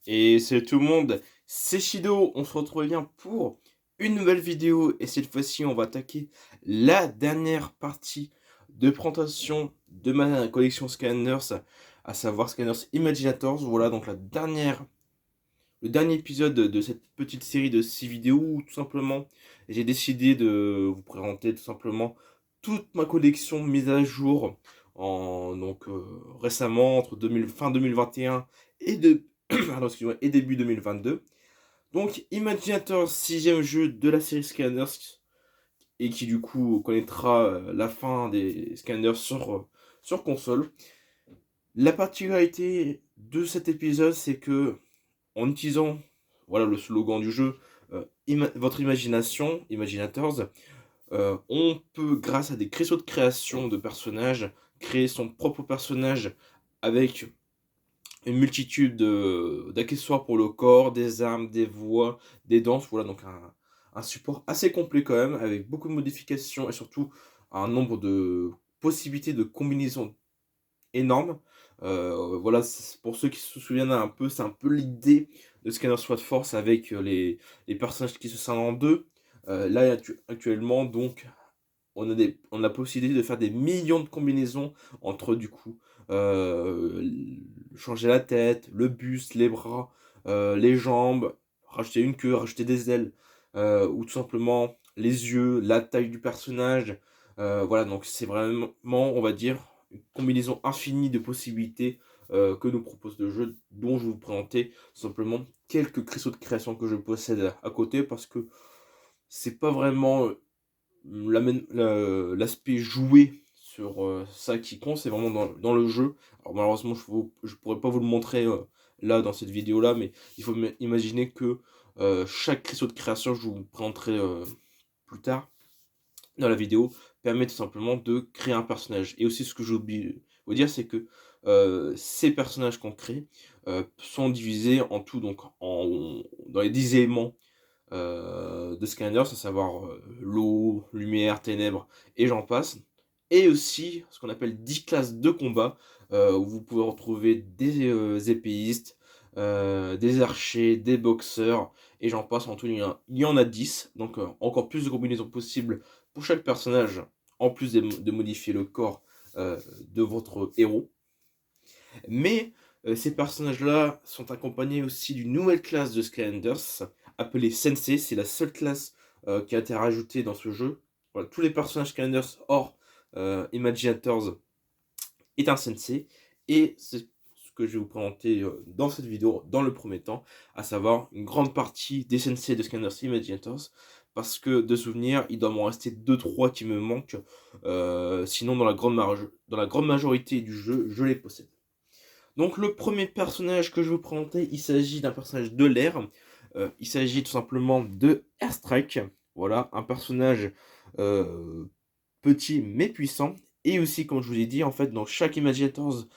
Et salut tout le monde, c'est Shido, on se retrouve bien pour une nouvelle vidéo et cette fois-ci on va attaquer la dernière partie de présentation de ma collection Scanners, à savoir Scanners Imaginators. Voilà donc le dernier épisode de cette petite série de 6 vidéos où tout simplement j'ai décidé de vous présenter tout simplement toute ma collection mise à jour récemment entre fin 2021 et pardon, excusez-moi, et début 2022. Donc Imaginator, sixième jeu de la série Scanners et qui du coup connaîtra la fin des Scanners sur console. La particularité de cet épisode, c'est que en utilisant, voilà le slogan du jeu, votre imagination, Imaginators, on peut, grâce à des cristaux de création de personnages, créer son propre personnage avec une multitude d'accessoires pour le corps, des armes, des voix, des danses. Voilà donc un support assez complet quand même, avec beaucoup de modifications et surtout un nombre de possibilités de combinaisons énorme. Voilà, pour ceux qui se souviennent un peu, c'est un peu l'idée de Scanner SWAT Force avec les personnages qui se scindent en deux. Là, actuellement, donc, on a la possibilité de faire des millions de combinaisons entre, du coup, changer la tête, le buste, les bras, les jambes, rajouter une queue, rajouter des ailes, ou tout simplement les yeux, la taille du personnage. Voilà, donc c'est vraiment, on va dire, une combinaison infinie de possibilités que nous propose le jeu, dont je vais vous présenter simplement quelques cristaux de création que je possède à côté, parce que c'est pas vraiment l'aspect joué sur ça qui compte, c'est vraiment dans le jeu. Alors malheureusement, je pourrais pas vous le montrer là dans cette vidéo là, mais il faut imaginer que chaque cristaux de création, je vous présenterai plus tard dans la vidéo, permet tout simplement de créer un personnage. Et aussi, ce que j'ai oublié de vous dire, c'est que ces personnages qu'on crée sont divisés en tout, donc dans les 10 éléments de Scanners, à savoir l'eau, lumière, ténèbres et j'en passe. Et aussi ce qu'on appelle 10 classes de combat, où vous pouvez retrouver des épéistes, des archers, des boxeurs, et j'en passe. En tout, il y en a 10, donc encore plus de combinaisons possibles pour chaque personnage, en plus de modifier le corps de votre héros. Mais ces personnages-là sont accompagnés aussi d'une nouvelle classe de Skylanders, appelée Sensei. C'est la seule classe qui a été rajoutée dans ce jeu. Voilà, tous les personnages Skylanders hors Imaginators est un Sensei. Et c'est ce que je vais vous présenter dans cette vidéo, dans le premier temps, à savoir une grande partie des Sensei de Skylanders Imaginators. Parce que de souvenirs, il doit m'en rester 2-3 qui me manquent. Sinon, dans la grande majorité du jeu, je les possède. Donc le premier personnage que je vais vous présenter, il s'agit d'un personnage de l'air. Il s'agit tout simplement de Airstrike. Voilà, un personnage euh, petit mais puissant. Et aussi, comme je vous ai dit, en fait, dans chaque Imaginators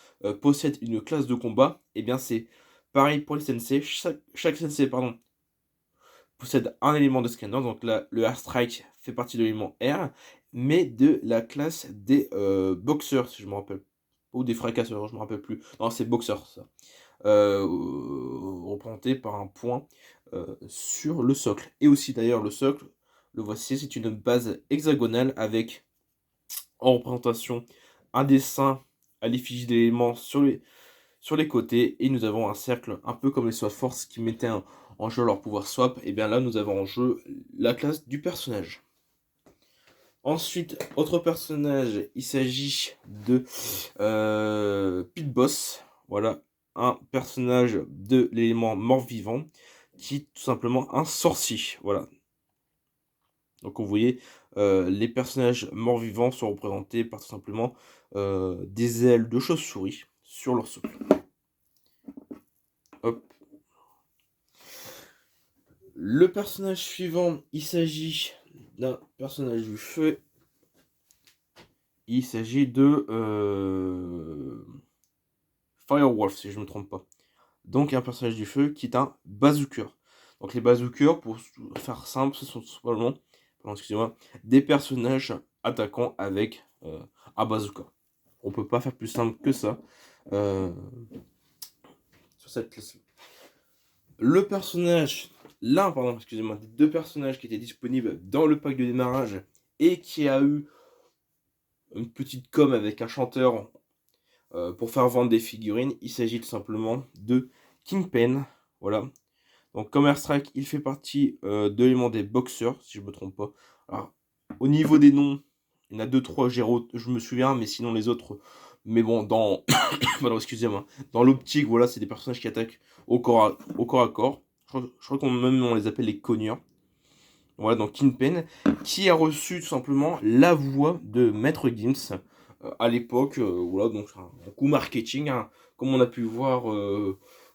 possède une classe de combat. Et bien c'est pareil pour les sensei. Chaque sensei, pardon, possède un élément de scanner. Donc là, le Airstrike fait partie de l'élément R, mais de la classe des boxeurs, si je me rappelle. Ou des fracasseurs, je me rappelle plus. Non, c'est boxeur, ça. Représenté par un point sur le socle. Et aussi d'ailleurs le socle, le voici, c'est une base hexagonale avec en représentation un dessin à l'effigie d'éléments sur les côtés. Et nous avons un cercle un peu comme les Sword Force qui mettaient en jeu leur pouvoir swap. Et bien là nous avons en jeu la classe du personnage. Ensuite, autre personnage, il s'agit de Pit Boss. Voilà, un personnage de l'élément mort-vivant qui est tout simplement un sorcier. Voilà. Donc vous voyez, les personnages morts-vivants sont représentés par tout simplement des ailes de chauve-souris sur leur socle. Hop. Le personnage suivant, il s'agit d'un personnage du feu. Il s'agit de Firewolf, si je ne me trompe pas. Donc un personnage du feu qui est un bazooker. Donc les bazookers, pour faire simple, ce sont simplement, pardon, excusez-moi, des personnages attaquant avec un bazooka. On peut pas faire plus simple que ça sur cette classe. le personnage, pardon, excusez-moi, des 2 personnages qui étaient disponibles dans le pack de démarrage et qui a eu une petite com avec un chanteur pour faire vendre des figurines. Il s'agit tout simplement de Kingpin. Voilà. Donc Counter Strike, il fait partie de l'élément des boxeurs, si je ne me trompe pas. Alors, au niveau des noms, il y en a 2-3, je me souviens, mais sinon les autres. Mais bon, dans. Pardon, excusez-moi. Dans l'optique, voilà, c'est des personnages qui attaquent au corps à corps. Je crois qu'on même on les appelle les cogneurs. Voilà, donc Kingpin, qui a reçu tout simplement la voix de Maître Gims à l'époque. Voilà, donc un coup marketing, hein, comme on a pu voir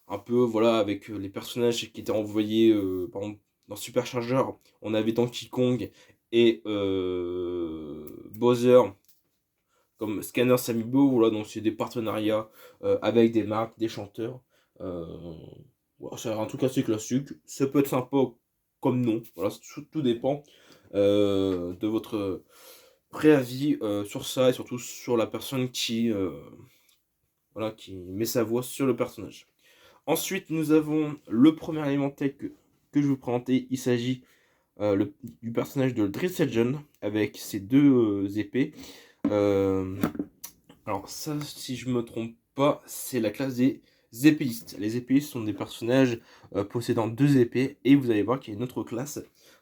un peu, voilà, avec les personnages qui étaient envoyés, par exemple, dans Supercharger, on avait Donkey Kong et Bowser comme Scanner Samibo. Voilà, donc c'est des partenariats avec des marques, des chanteurs. Voilà, c'est un truc assez classique. Ça peut être sympa comme non. Voilà, tout dépend de votre préavis sur ça et surtout sur la personne voilà, qui met sa voix sur le personnage. Ensuite, nous avons le premier élément tech que je vais vous présenter. Il s'agit du personnage de Drill Sergeant avec ses 2 épées. Alors ça, si je me trompe pas, c'est la classe des épéistes. Les épéistes sont des personnages possédant 2 épées, et vous allez voir qu'il y a une autre classe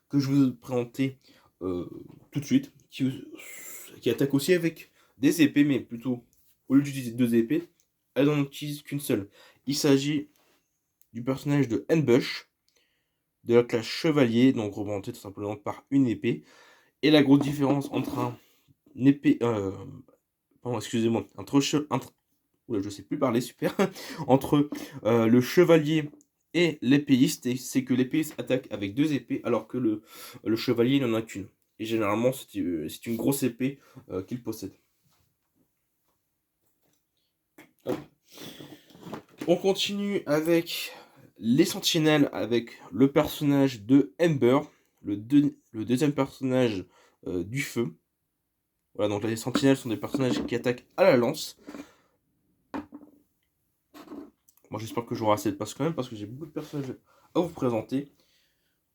que je vais vous présenter tout de suite, qui attaque aussi avec des épées, mais plutôt, au lieu d'utiliser 2 épées, elle n'en utilise qu'une seule. Il s'agit du personnage de Ambush, de la classe chevalier, donc représenté tout simplement par une épée. Et la grosse différence entre une épée... pardon, excusez-moi, oula, je sais plus parler, super. Entre le chevalier et l'épéiste, c'est que l'épéiste attaque avec 2 épées, alors que le chevalier n'en a qu'une. Et généralement, c'est une grosse épée qu'il possède. Hop. On continue avec les sentinelles, avec le personnage de Ember, le deuxième personnage du feu. Voilà, donc les sentinelles sont des personnages qui attaquent à la lance. Moi, j'espère que j'aurai assez de place quand même, parce que j'ai beaucoup de personnages à vous présenter.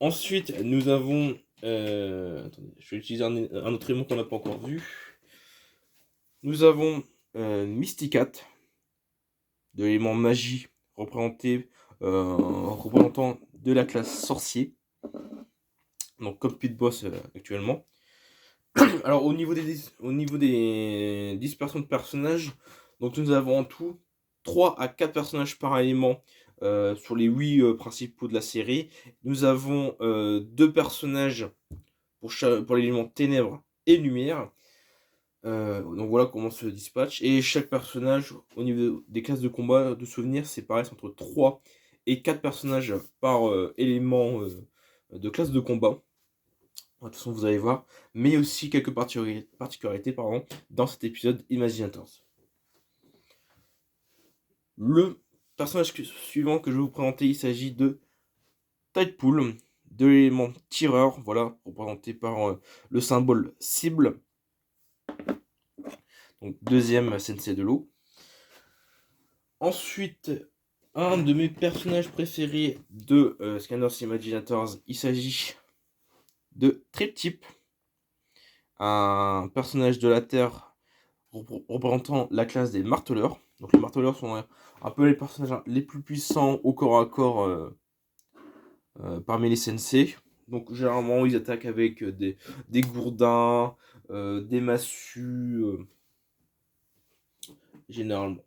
Ensuite, nous avons... attendez, je vais utiliser un autre élément qu'on n'a pas encore vu. Nous avons Mysticat, de l'élément magie, représentant de la classe sorcier. Donc comme pit boss actuellement. Alors au niveau des dispersions de personnages, donc nous avons en tout 3 à 4 personnages par élément sur les 8 principaux de la série. Nous avons 2 personnages pour l'élément ténèbres et lumière. Donc voilà comment se dispatch. Et chaque personnage, au niveau des classes de combat, de souvenirs, c'est pareil, c'est entre 3 et 4 personnages par élément de classe de combat. De toute façon, vous allez voir. Mais aussi quelques particularités dans cet épisode Imaginators. Le personnage suivant que je vais vous présenter, il s'agit de Tidepool, de l'élément tireur, voilà, représenté par le symbole cible. Donc deuxième sensei de l'eau. Ensuite, un de mes personnages préférés de Scanners Imaginators, il s'agit de Triptych, un personnage de la Terre représentant la classe des marteleurs. Donc les marteleurs sont un peu les personnages les plus puissants au corps à corps parmi les sensei. Donc généralement ils attaquent avec des gourdins, des massues, généralement.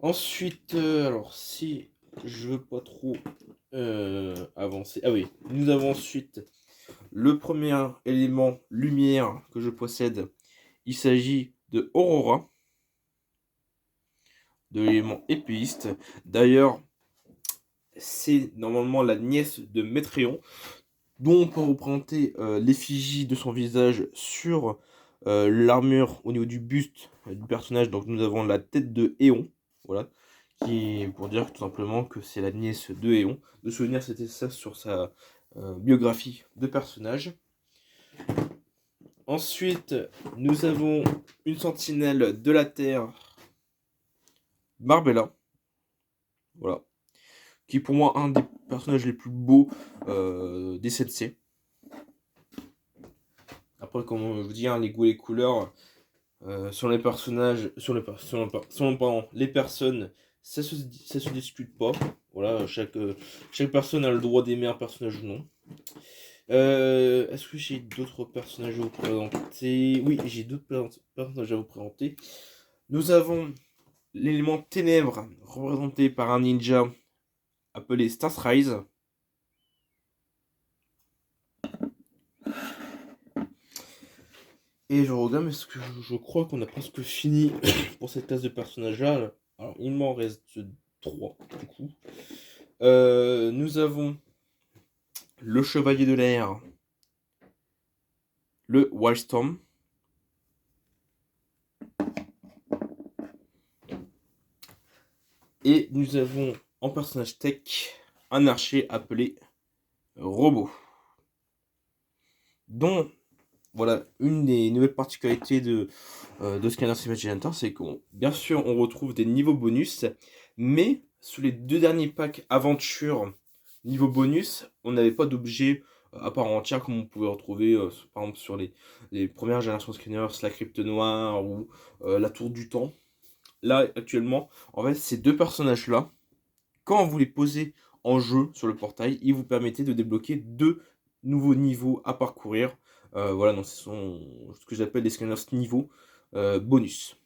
Ensuite, alors si je veux pas trop avancer. Ah oui, nous avons ensuite le premier élément lumière que je possède. Il s'agit de Aurora, de l'élément épéiste. D'ailleurs, c'est normalement la nièce de Metréon, dont on peut représenter l'effigie de son visage sur l'armure au niveau du buste du personnage. Donc nous avons la tête de Éon, voilà, qui pour dire tout simplement que c'est la nièce de Éon. De souvenir, c'était ça sur sa biographie de personnage. Ensuite, nous avons une sentinelle de la Terre, Marbella. Voilà. qui est pour moi un des personnages les plus beaux des Sensei. Après, comme je vous dis, hein, les goûts et les couleurs sur les personnages, pardon, les personnes, ça se discute pas. Voilà, chaque personne a le droit d'aimer un personnage ou non. Est-ce que j'ai d'autres personnages à vous présenter? Oui, j'ai d'autres personnages à vous présenter. Nous avons l'élément ténèbres représenté par un ninja appelé Starsrise. Et je regarde, parce que je crois qu'on a presque fini pour cette classe de personnages-là. Alors, il m'en reste 3, du coup. Nous avons le Chevalier de l'air, le Wildstorm. Et nous avons en personnage tech un archer appelé Robot. Dont, voilà, une des nouvelles particularités de Scanners Imaginator, c'est qu'on, bien sûr, on retrouve des niveaux bonus, mais sous les 2 derniers packs aventure niveau bonus, on n'avait pas d'objet à part entière comme on pouvait retrouver par exemple sur les premières générations Scanners, la crypte noire ou la tour du temps. Là, actuellement, en fait, ces 2 personnages-là, quand vous les posez en jeu sur le portail, ils vous permettaient de débloquer 2 nouveaux niveaux à parcourir. Voilà, donc ce sont ce que j'appelle des scanners niveau bonus.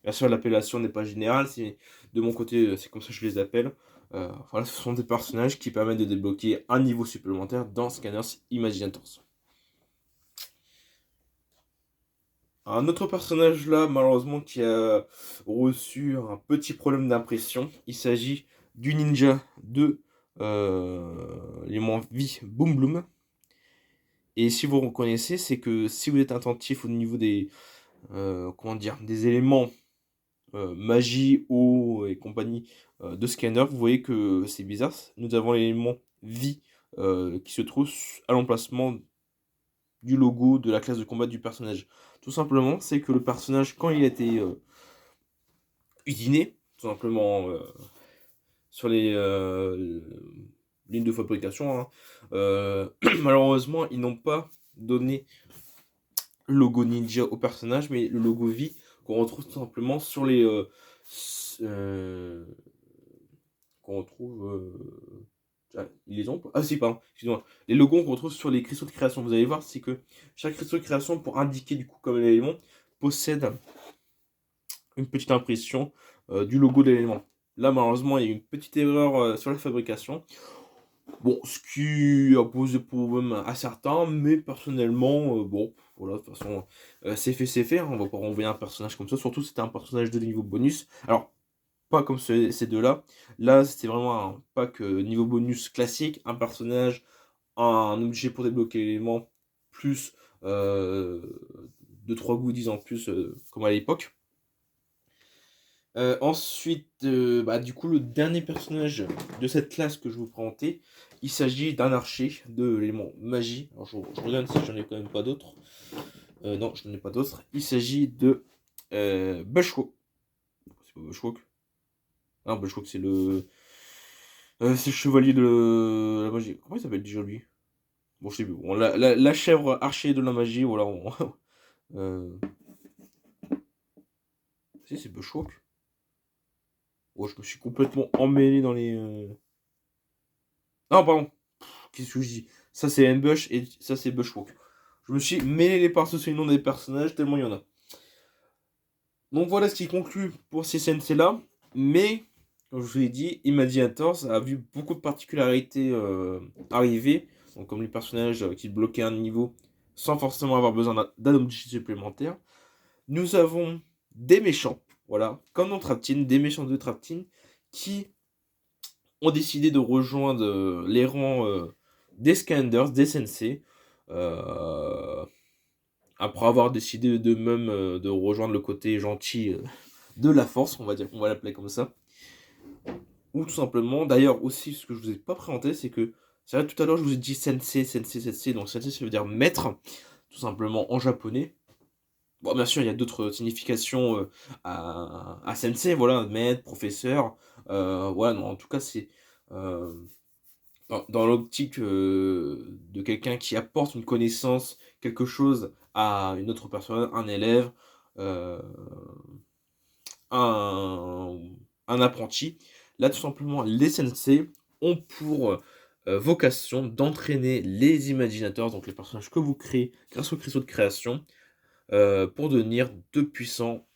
Bien sûr, l'appellation n'est pas générale, de mon côté, c'est comme ça que je les appelle. Voilà, ce sont des personnages qui permettent de débloquer un niveau supplémentaire dans Scanners Imaginators. Un autre personnage là, malheureusement, qui a reçu un petit problème d'impression. Il s'agit du ninja de l'élément vie Boom Bloom. Et si vous reconnaissez, c'est que si vous êtes attentif au niveau des, comment dire, des éléments magie, eau et compagnie de scanner, vous voyez que c'est bizarre. Nous avons l'élément vie qui se trouve à l'emplacement du logo de la classe de combat du personnage. Tout simplement, c'est que le personnage, quand il a été usiné, tout simplement sur les lignes de fabrication, hein, malheureusement, ils n'ont pas donné le logo ninja au personnage, mais le logo vie qu'on retrouve tout simplement sur les qu'on retrouve ils les ont pas. Ah si, pardon, excusez-moi. Les logos qu'on retrouve sur les cristaux de création. Vous allez voir, c'est que chaque cristaux de création, pour indiquer du coup comme l'élément, possède une petite impression du logo de l'élément. Là, malheureusement, il y a eu une petite erreur sur la fabrication. Bon, ce qui a posé problème à certains, mais personnellement, bon, voilà, de toute façon, c'est fait, hein, on va pas renvoyer un personnage comme ça, surtout si c'était un personnage de niveau bonus. Alors, pas comme ces deux-là. Là, c'était vraiment un pack niveau bonus classique, un personnage, un objet pour débloquer l'élément, plus 2-3 goodies en plus, comme à l'époque. Ensuite, bah, du coup, le dernier personnage de cette classe que je vous présentais, il s'agit d'un archer de l'élément magie. Alors, je regarde si j'en ai quand même pas d'autres. Non, je n'en ai pas d'autres. Il s'agit de Bushwalk. C'est pas Bushwalk. Ah, Bushwalk, c'est le chevalier de la magie. Comment il s'appelle déjà lui? Bon, je sais plus. Bon, la chèvre archer de la magie, voilà. Si, c'est Bushwalk. Oh, je me suis complètement emmêlé dans les. Non, pardon. Qu'est-ce que je dis? Ça, c'est Ambush et ça, c'est Bushwalk. Je me suis mêlé les pinceaux sur les noms des personnages, tellement il y en a. Donc voilà ce qui conclut pour ces CNC-là. Mais, comme je vous l'ai dit, Imaginators a vu beaucoup de particularités arriver. Donc, comme les personnages qui bloquaient un niveau sans forcément avoir besoin d'un objet supplémentaire. Nous avons des méchants, voilà, comme dans Traptine, des méchants de Traptine qui ont décidé de rejoindre les rangs des Scanders, des Sensei, après avoir décidé d'eux-mêmes de rejoindre le côté gentil de la force, on va dire, on va l'appeler comme ça. Ou tout simplement, d'ailleurs aussi, ce que je vous ai pas présenté, c'est que, c'est vrai, tout à l'heure je vous ai dit Sensei, donc Sensei ça veut dire maître, tout simplement en japonais. Bon, bien sûr, il y a d'autres significations à sensei, voilà, maître, professeur. Voilà, non, en tout cas, c'est dans l'optique de quelqu'un qui apporte une connaissance, quelque chose à une autre personne, un élève, euh, un, un apprenti. Là, tout simplement, les sensei ont pour vocation d'entraîner les imaginateurs, donc les personnages que vous créez grâce au cristaux de création, pour devenir de puissants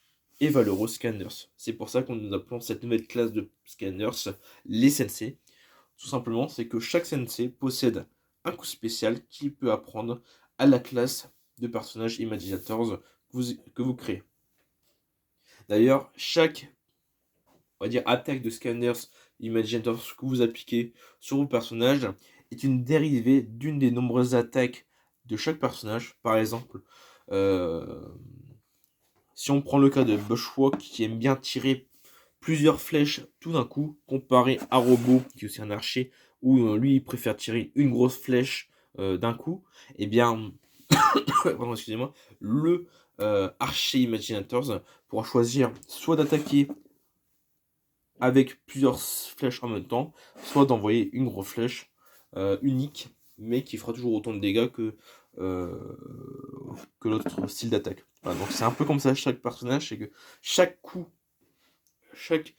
et valeureux scanners. C'est pour ça qu'on nous appelons cette nouvelle classe de scanners les sensei. Tout simplement, c'est que chaque sensei possède un coup spécial qui peut apprendre à la classe de personnages imaginators que vous créez. D'ailleurs, chaque, on va dire, attaque de scanners imaginators que vous appliquez sur vos personnages est une dérivée d'une des nombreuses attaques de chaque personnage. Par exemple, si on prend le cas de Bushwalk qui aime bien tirer plusieurs flèches tout d'un coup, comparé à Robot, qui est aussi un archer, où lui il préfère tirer une grosse flèche d'un coup, et bien, pardon, excusez-moi, le archer Imaginators pourra choisir soit d'attaquer avec plusieurs flèches en même temps, soit d'envoyer une grosse flèche unique, mais qui fera toujours autant de dégâts euh, que l'autre style d'attaque. Voilà, donc c'est un peu comme ça chaque personnage, c'est que chaque coup chaque,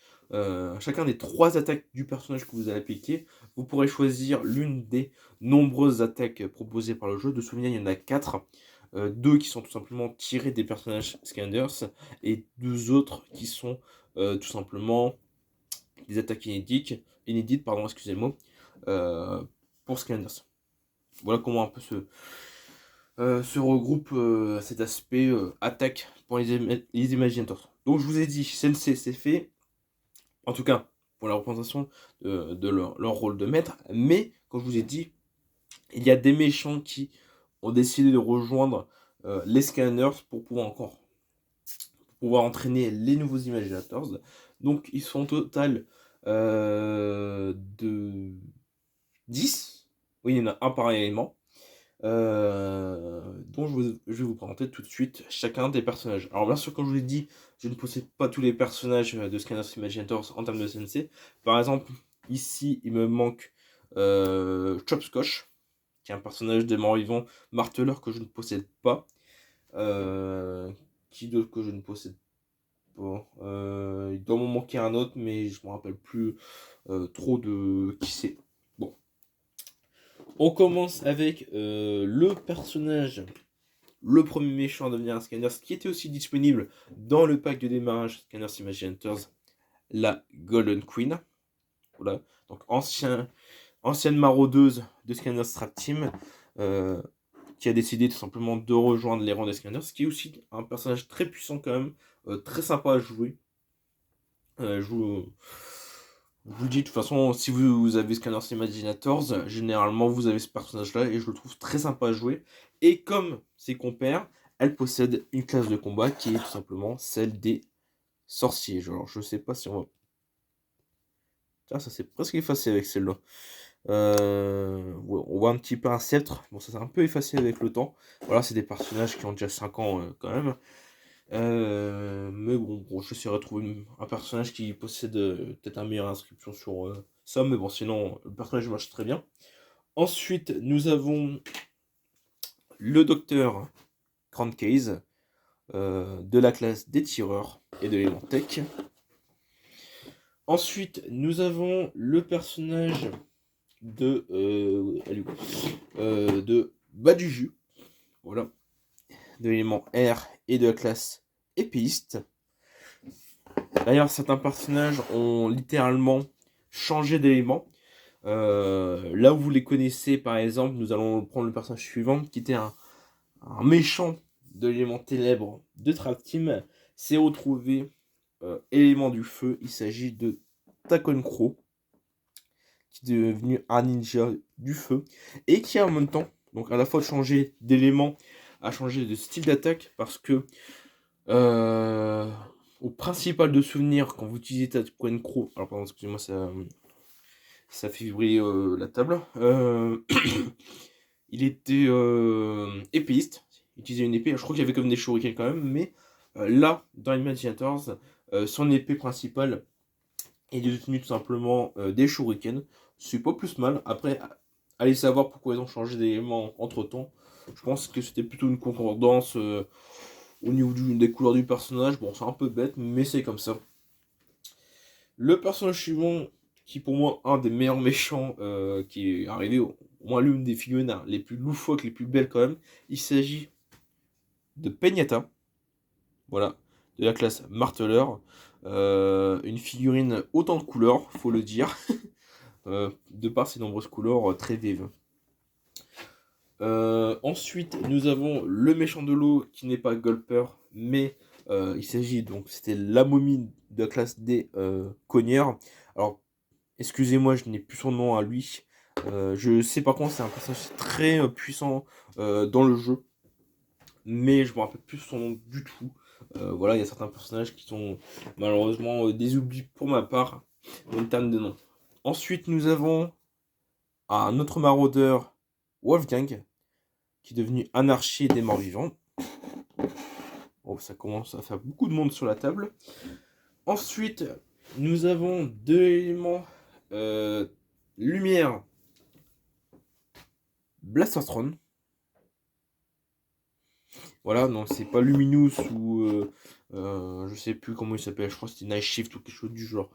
chacun des 3 attaques du personnage que vous allez appliquer, vous pourrez choisir l'une des nombreuses attaques proposées par le jeu. De souvenir, il y en a 4. 2 qui sont tout simplement tirées des personnages Scanners et 2 autres qui sont tout simplement des attaques inédites, pardon, excusez-moi, pour Scanners. Voilà comment un peu se regroupe cet aspect attaque pour les Imaginators. Donc je vous ai dit, Sensei c'est fait, en tout cas pour la représentation de leur rôle de maître, mais comme je vous ai dit, il y a des méchants qui ont décidé de rejoindre les Scanners pour pouvoir entraîner les nouveaux Imaginators. Donc ils sont au total de 10. Oui, il y en a un par élément. Dont je vais vous présenter tout de suite chacun des personnages. Alors bien sûr, comme je vous l'ai dit, je ne possède pas tous les personnages de Scanners Imaginators en termes de sensei. Par exemple, ici, il me manque Chopscotch, qui est un personnage de mort-vivant marteleur que je ne possède pas. Qui d'autre que je ne possède pas il doit m'en manquer un autre, mais je ne me rappelle plus trop de qui c'est. Bon, on commence avec le personnage, le premier méchant à devenir un scanner, qui était aussi disponible dans le pack de démarrage Scanners Imaginators, la Golden Queen. Voilà. Donc ancienne maraudeuse de Scanners Strat Team, qui a décidé tout simplement de rejoindre les rangs des Scanners, qui est aussi un personnage très puissant quand même, très sympa à jouer. Je vous le dis, de toute façon, si vous avez Scanners Imaginators, généralement vous avez ce personnage-là et je le trouve très sympa à jouer. Et comme ses compères, elle possède une classe de combat qui est tout simplement celle des sorciers. Alors je sais pas si on va... Ah, ça s'est presque effacé avec celle-là. Ouais, on voit un petit peu un sceptre. Bon, ça s'est un peu effacé avec le temps. Voilà, c'est des personnages qui ont déjà 5 ans quand même. Mais bon, j'essaierai de trouver un personnage qui possède peut-être une meilleure inscription sur ça, mais bon, sinon, le personnage marche très bien. Ensuite, nous avons le docteur Crankcase de la classe des tireurs et de l'élément tech. Ensuite, nous avons le personnage de Baduju, voilà, de l'élément R et de la classe épéiste. D'ailleurs, certains personnages ont littéralement changé d'élément. Là où vous les connaissez, par exemple, nous allons prendre le personnage suivant, qui était un méchant de l'élément ténèbres de Trap Team, s'est retrouvé élément du feu. Il s'agit de Takon Crow, qui est devenu un ninja du feu, et qui a en même temps, donc à la fois changé d'élément, a changé de style d'attaque, parce que au principal de souvenir, quand vous utilisez Takon Crow, alors pardon, excusez-moi, ça fait vibrer la table, il était épéiste, utiliser une épée. Je crois qu'il y avait comme des shurikens quand même, mais là, dans Imaginators, son épée principale est devenue tout simplement des shurikens. C'est pas plus mal. Après, allez savoir pourquoi ils ont changé d'éléments entre temps. Je pense que c'était plutôt une concordance au niveau des couleurs du personnage. Bon, c'est un peu bête, mais c'est comme ça. Le personnage suivant, qui pour moi un des meilleurs méchants qui est arrivé, au moins l'une des figurines les plus loufoques, les plus belles quand même, il s'agit de Peñata, voilà, de la classe Marteleur. Une figurine autant de couleurs, faut le dire, de par ses nombreuses couleurs très vives. Ensuite, nous avons le méchant de l'eau qui n'est pas Gulper, mais il s'agit donc, c'était la momie de la classe des cogneurs. Alors, excusez-moi, je n'ai plus son nom à lui. Je sais par contre, c'est un personnage très puissant dans le jeu, mais je me rappelle plus son nom du tout. Voilà, il y a certains personnages qui sont malheureusement des oublis pour ma part, en termes de nom. Ensuite, nous avons un autre maraudeur, Wolfgang, qui est devenu anarchie des morts vivants. Bon, ça commence à faire beaucoup de monde sur la table. Ensuite, nous avons deux éléments lumière, Blasterstone. Voilà, non, c'est pas Luminous ou je sais plus comment il s'appelle, je crois que c'était Night Shift ou quelque chose du genre.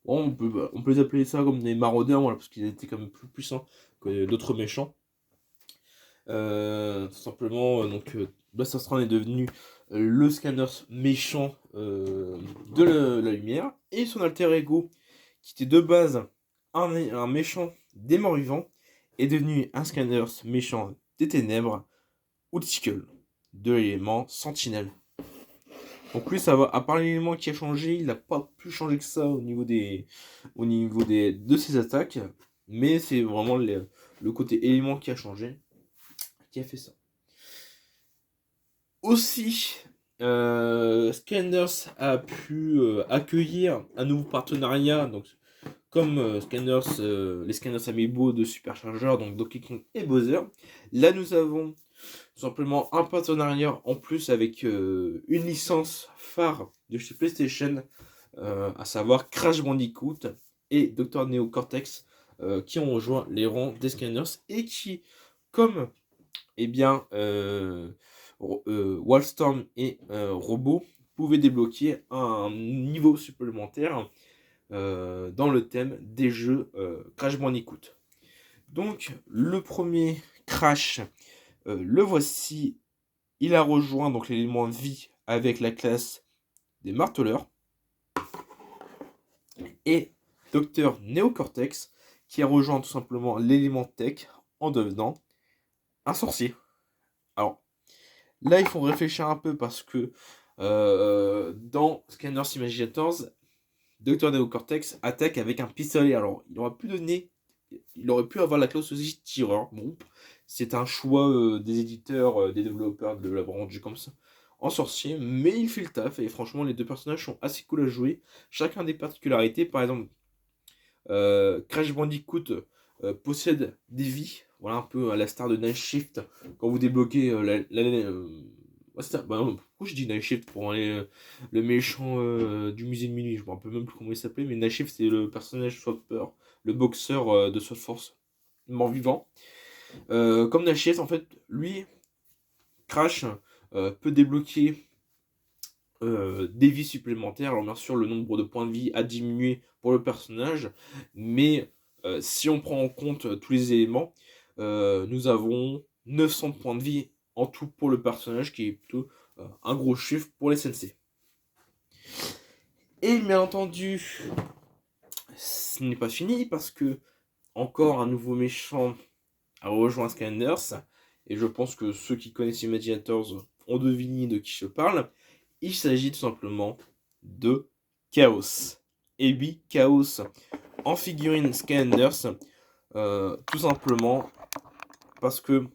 Bon, on peut les appeler ça comme des maraudeurs, voilà, parce qu'ils étaient quand même plus puissants que d'autres méchants. Tout simplement, Blasterstone est devenu le scanner méchant de la lumière, et son alter ego, qui était de base un méchant des morts vivants, est devenu un scanner méchant des ténèbres, Ulticle, de l'élément Sentinelle. Donc lui, ça va, à part l'élément qui a changé, il n'a pas plus changé que ça au niveau de ses attaques, mais c'est vraiment le côté élément qui a changé, qui a fait ça. Aussi, Scanners a pu accueillir un nouveau partenariat, donc comme les Scanners Amiibo de Supercharger, donc Donkey Kong et Bowser. Là, nous avons tout simplement un partenariat en plus avec une licence phare de chez PlayStation, à savoir Crash Bandicoot et Dr. Neo Cortex, qui ont rejoint les rangs des Scanners et qui, comme Wildstorm et Robo, pouvaient débloquer un niveau supplémentaire dans le thème des jeux Crash Bandicoot. Donc le premier Crash, le voici, il a rejoint donc l'élément vie avec la classe des marteleurs, et Dr. Neocortex qui a rejoint tout simplement l'élément tech en devenant un sorcier. Alors là il faut réfléchir un peu parce que dans Scanners Imaginators, Dr. Neocortex attaque avec un pistolet. Alors il aurait pu avoir la classe aussi tireur. Bon, c'est un choix des éditeurs, des développeurs de l'avoir rendu comme ça en sorcier, mais il fait le taf, et franchement les deux personnages sont assez cool à jouer, chacun des particularités. Par exemple, Crash Bandicoot possède des vies, voilà, un peu à la star de Night Shift. Quand vous débloquez pourquoi je dis Night Shift pour aller le méchant du musée de minuit, je me rappelle même plus comment il s'appelait, mais Night Shift c'est le personnage Swapper, le boxeur de Sword Force, mort vivant. Comme Night Shift, en fait, lui, Crash peut débloquer des vies supplémentaires. Alors bien sûr, le nombre de points de vie a diminué pour le personnage, mais si on prend en compte tous les éléments, nous avons 900 points de vie en tout pour le personnage, qui est plutôt un gros chiffre pour les sensei. Et bien entendu, ce n'est pas fini, parce que encore un nouveau méchant a rejoint Scanners, et je pense que ceux qui connaissent Imaginators ont deviné de qui je parle. Il s'agit tout simplement de Chaos. Et oui, Chaos en figurine Scanners, tout simplement parce que,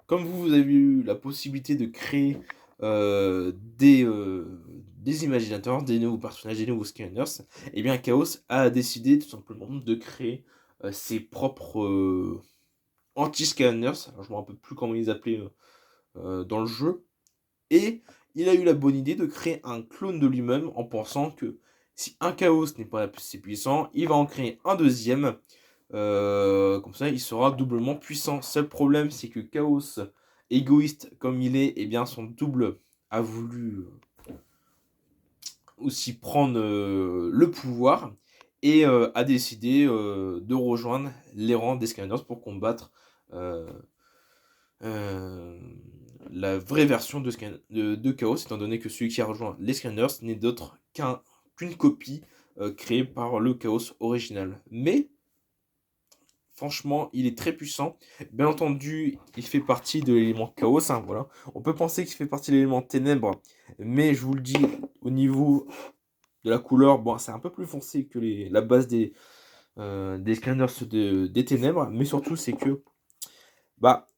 comme vous avez eu la possibilité de créer des Imaginators, des nouveaux personnages, des nouveaux Scanners, et bien Chaos a décidé tout simplement de créer ses propres anti-scanners, alors je me rappelle plus comment ils appelaient dans le jeu, et il a eu la bonne idée de créer un clone de lui-même en pensant que si un Chaos n'est pas assez puissant, il va en créer un deuxième, comme ça il sera doublement puissant. Seul problème, c'est que Chaos, égoïste comme il est, eh bien son double a voulu aussi prendre le pouvoir et a décidé de rejoindre les rangs des Scanners pour combattre euh, euh, la vraie version de Chaos, étant donné que celui qui a rejoint les Scanners n'est d'autre qu'une copie créée par le Chaos original. Mais franchement, il est très puissant. Bien entendu, il fait partie de l'élément Chaos. Hein, voilà. On peut penser qu'il fait partie de l'élément Ténèbres, mais je vous le dis, au niveau de la couleur, bon, c'est un peu plus foncé que la base des Scanners des Ténèbres, mais surtout, c'est que bah,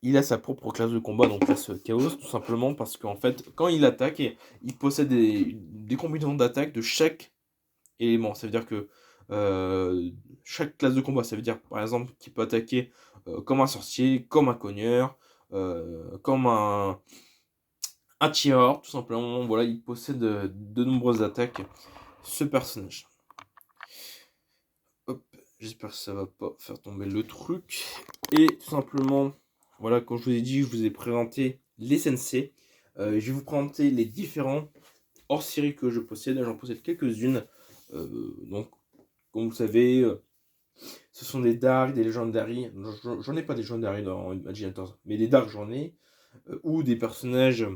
il a sa propre classe de combat, donc classe Chaos, tout simplement parce qu'en fait, quand il attaque, il possède des combinaisons d'attaque de chaque élément. Ça veut dire que chaque classe de combat, ça veut dire par exemple qu'il peut attaquer comme un sorcier, comme un cogneur, comme un tireur, tout simplement. Voilà, il possède de nombreuses attaques, ce personnage. Hop, j'espère que ça va pas faire tomber le truc. Et tout simplement, voilà, comme je vous ai dit, je vous ai présenté les sensei. Je vais vous présenter les différents hors-série que je possède. J'en possède quelques-unes. Donc, comme vous savez, ce sont des Dark, des Legendary. J'en ai pas des Legendary dans Imaginators, mais des Dark j'en ai. Ou des personnages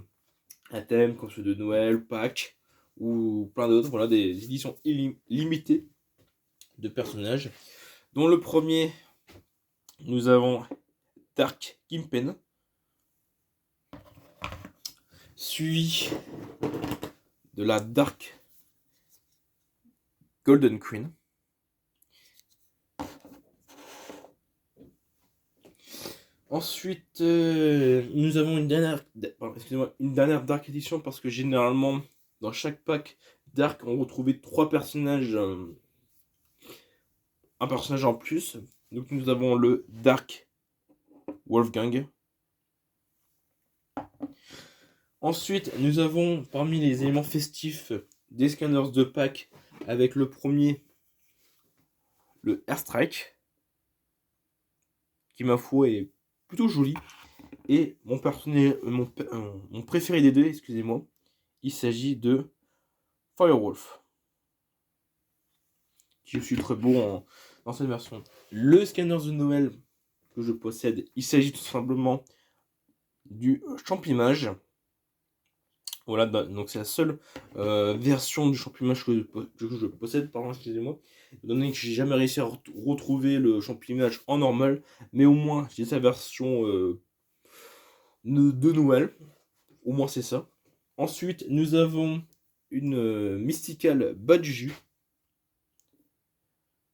à thème comme ceux de Noël, Pâques, ou plein d'autres. Voilà, des éditions limitées de personnages. Dont le premier, nous avons Dark Kingpin, suivi de la Dark Golden Queen. Ensuite, nous avons une dernière Dark Edition parce que généralement, dans chaque pack Dark, on retrouvait 3 personnages, un personnage en plus. Donc nous avons le Dark Wolfgang. Ensuite, nous avons parmi les éléments festifs des scanners de pack avec le premier, le Airstrike, qui ma foi est plutôt joli. Et mon préféré des deux, excusez-moi, il s'agit de Firewolf, qui je suis très beau dans cette version. Le scanner de Noël que je possède, il s'agit tout simplement du Champimage. Voilà, donc c'est la seule version du Champimage que je possède, pardon, excusez-moi. Étant donné que j'ai jamais réussi à retrouver le Champimage en normal, mais au moins j'ai sa version de Noël. Au moins c'est ça. Ensuite, nous avons une Mystical Badju,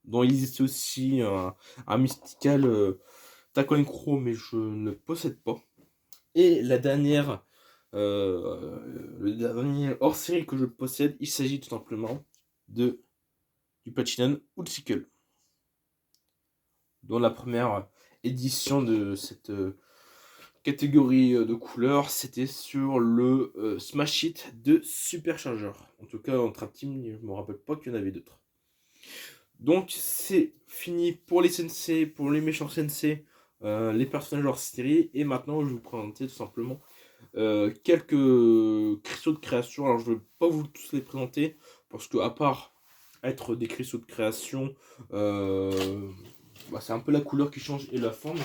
dont il existe aussi un Mystical Tackle Crow, mais je ne possède pas. Et le dernier hors-série que je possède, il s'agit tout simplement du Platinum Ulsicle, dont la première édition de cette catégorie de couleurs, c'était sur le Smash Hit de Supercharger. En tout cas, en Trap Team, je ne me rappelle pas qu'il y en avait d'autres. Donc, c'est fini pour les sensei, pour les méchants sensei, les personnages hors série. Et maintenant, je vais vous présenter tout simplement quelques cristaux de création. Alors, je ne vais pas vous tous les présenter, parce que à part être des cristaux de création, c'est un peu la couleur qui change et la forme.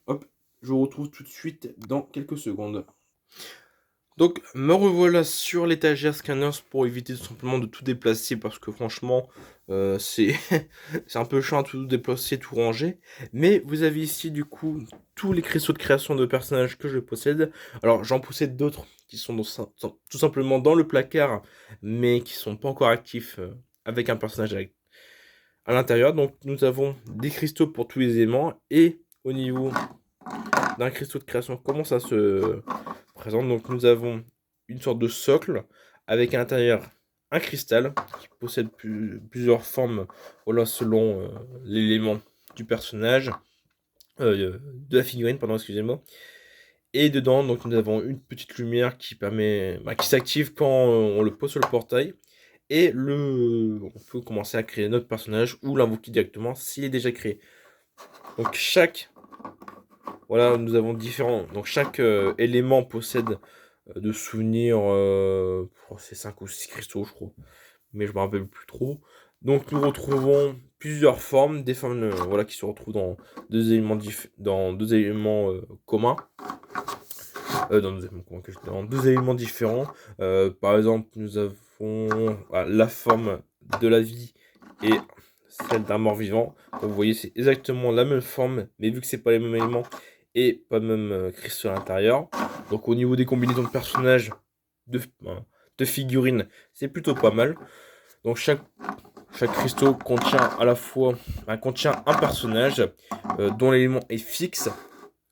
Hop, je vous retrouve tout de suite dans quelques secondes. Donc me revoilà sur l'étagère Scanners pour éviter tout simplement de tout déplacer parce que franchement c'est un peu chiant à tout déplacer, tout ranger. Mais vous avez ici du coup tous les cristaux de création de personnages que je possède. Alors j'en possède d'autres qui sont tout simplement dans le placard mais qui sont pas encore actifs avec un personnage à l'intérieur. Donc nous avons des cristaux pour tous les éléments et au niveau d'un cristaux de création, comment ça se présente? Donc nous avons une sorte de socle avec à l'intérieur un cristal qui possède plusieurs formes selon l'élément du personnage, de la figurine, pardon, excusez-moi. Et dedans, donc nous avons une petite lumière qui permet, qui s'active quand on le pose sur le portail. Et on peut commencer à créer notre personnage ou l'invoquer directement s'il est déjà créé. Donc voilà, nous avons différents. Donc chaque élément possède de souvenirs, c'est 5 ou 6 cristaux, je crois, mais je me rappelle plus trop. Donc nous retrouvons plusieurs formes, des formes voilà, qui se retrouvent dans deux éléments communs. Dans deux éléments différents. Par exemple, nous avons la forme de la vie et celle d'un mort-vivant. Vous voyez, c'est exactement la même forme, mais vu que c'est pas les mêmes éléments et pas le même cristaux à l'intérieur. Donc au niveau des combinaisons de personnages, de figurines, c'est plutôt pas mal. Donc chaque cristaux contient à la fois contient un personnage dont l'élément est fixe.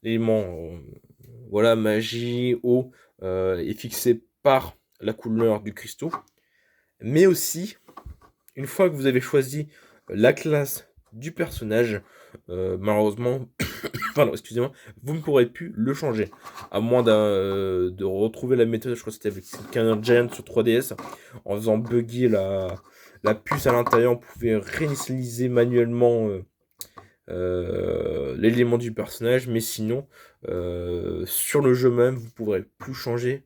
L'élément voilà, magie, eau, est fixé par la couleur du cristaux. Mais aussi, une fois que vous avez choisi la classe du personnage, malheureusement, pardon, excusez-moi, vous ne pourrez plus le changer. À moins de retrouver la méthode, je crois que c'était avec Scanner Giant sur 3DS, en faisant bugger la puce à l'intérieur, on pouvait réinitialiser manuellement l'élément du personnage, mais sinon sur le jeu même vous pourrez plus changer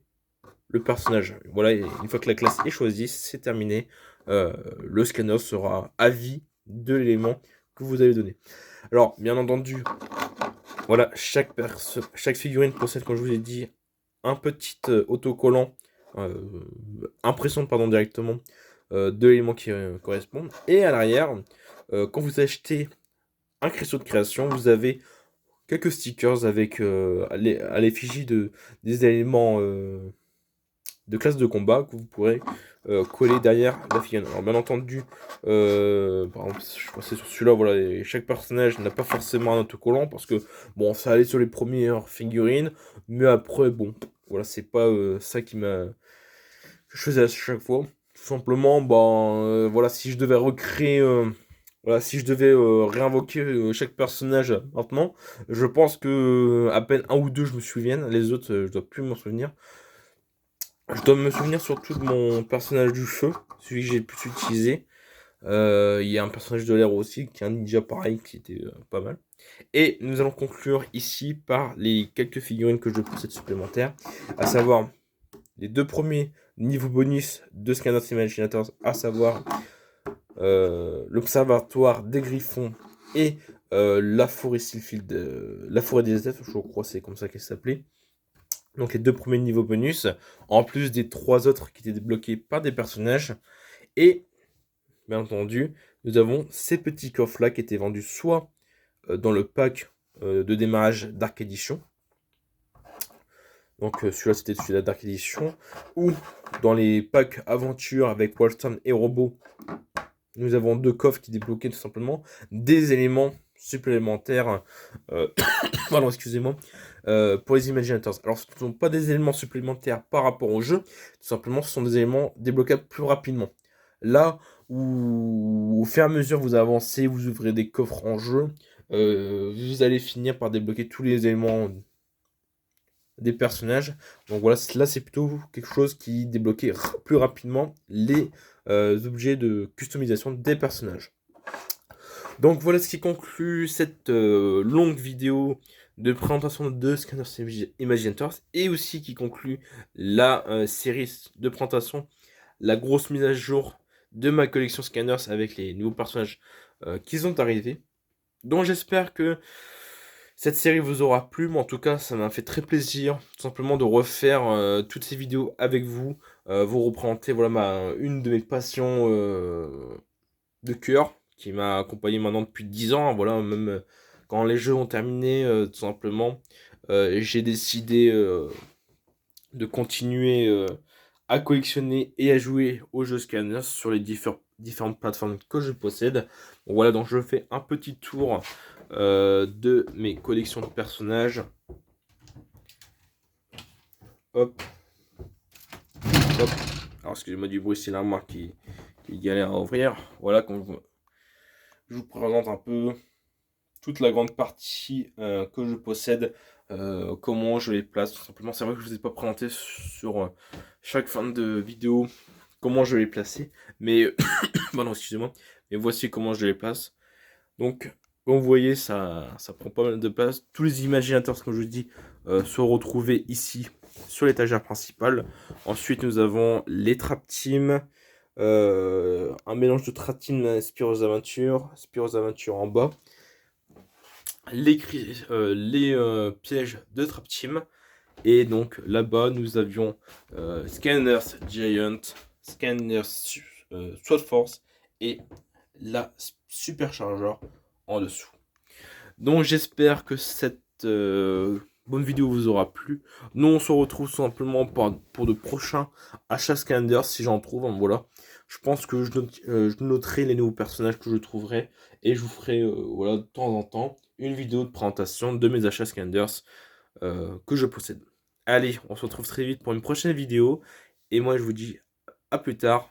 le personnage. Voilà, et une fois que la classe est choisie, c'est terminé. Le scanner sera à vie de l'élément que vous avez donné. Alors bien entendu, voilà, chaque figurine possède, comme je vous ai dit, un petit autocollant, impression pardon, directement de l'élément qui correspond. Et à l'arrière, quand vous achetez un cristaux de création, vous avez quelques stickers avec à l'effigie des éléments de classe de combat que vous pourrez coller derrière la figurine. Alors bien entendu, par exemple, je crois que c'est sur celui-là, voilà, et chaque personnage n'a pas forcément un autocollant parce que bon, ça allait sur les premières figurines, mais après bon, voilà, c'est pas ça que je faisais à chaque fois. Tout simplement, voilà, si je devais recréer voilà, si je devais réinvoquer chaque personnage maintenant, je pense que à peine un ou deux je me souvienne, les autres je dois plus m'en souvenir. Je dois me souvenir surtout de mon personnage du feu, celui que j'ai le plus utilisé. Il y a un personnage de l'air aussi, qui est un ninja pareil, qui était pas mal. Et nous allons conclure ici par les quelques figurines que je possède supplémentaires, à savoir les deux premiers niveaux bonus de Scanner Imaginators, à savoir l'observatoire des Griffons et la forêt Sylphield, la forêt des Elfes, je crois que c'est comme ça qu'elle s'appelait. Donc les deux premiers niveaux bonus, en plus des trois autres qui étaient débloqués par des personnages. Et bien entendu, nous avons ces petits coffres-là qui étaient vendus soit dans le pack de démarrage Dark Edition. Donc celui-là c'était celui de la Dark Edition. Ou dans les packs aventure avec Wildstorm et Robot. Nous avons deux coffres qui débloquaient tout simplement des éléments supplémentaires. Pardon, excusez-moi. Pour les Imaginators. Alors ce ne sont pas des éléments supplémentaires par rapport au jeu. Tout simplement, ce sont des éléments débloquables plus rapidement. Là où au fur et à mesure vous avancez, vous ouvrez des coffres en jeu, vous allez finir par débloquer tous les éléments des personnages. Donc voilà, là c'est plutôt quelque chose qui débloquait plus rapidement les objets de customisation des personnages. Donc voilà ce qui conclut cette longue vidéo de présentation de Scanner Imaginators et aussi qui conclut la série de présentation, la grosse mise à jour de ma collection Scanners avec les nouveaux personnages qui sont arrivés. Donc j'espère que cette série vous aura plu, mais en tout cas ça m'a fait très plaisir tout simplement de refaire toutes ces vidéos avec vous, vous représenter voilà une de mes passions de cœur qui m'a accompagné maintenant depuis 10 ans, voilà, même quand les jeux ont terminé, tout simplement, j'ai décidé de continuer à collectionner et à jouer aux jeux Scanners sur les différentes plateformes que je possède. Bon, voilà, donc je fais un petit tour de mes collections de personnages. Hop. Hop. Alors, excusez-moi du bruit, c'est l'armoire qui galère à ouvrir. Voilà, comme je vous présente un peu toute la grande partie que je possède, comment je les place tout simplement. C'est vrai que je ne vous ai pas présenté sur chaque fin de vidéo comment je vais les placer, mais pardon, excusez-moi, mais voici comment je les place. Donc, comme vous voyez, ça prend pas mal de place. Tous les imaginateurs, comme je vous dis, sont retrouvés ici sur l'étagère principale. Ensuite, nous avons les Trap Team, un mélange de Trap Team Spyro's Adventure en bas, les pièges de Trap Team. Et donc là-bas, nous avions Scanners Giant, Scanners Sword Force et la superchargeur en dessous. Donc j'espère que cette bonne vidéo vous aura plu. Nous on se retrouve simplement pour de prochains achats Scanners si j'en trouve. Hein, voilà. Je pense que je noterai les nouveaux personnages que je trouverai et je vous ferai voilà, de temps en temps une vidéo de présentation de mes achats Scanners que je possède. Allez, on se retrouve très vite pour une prochaine vidéo. Et moi, je vous dis à plus tard.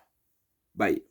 Bye.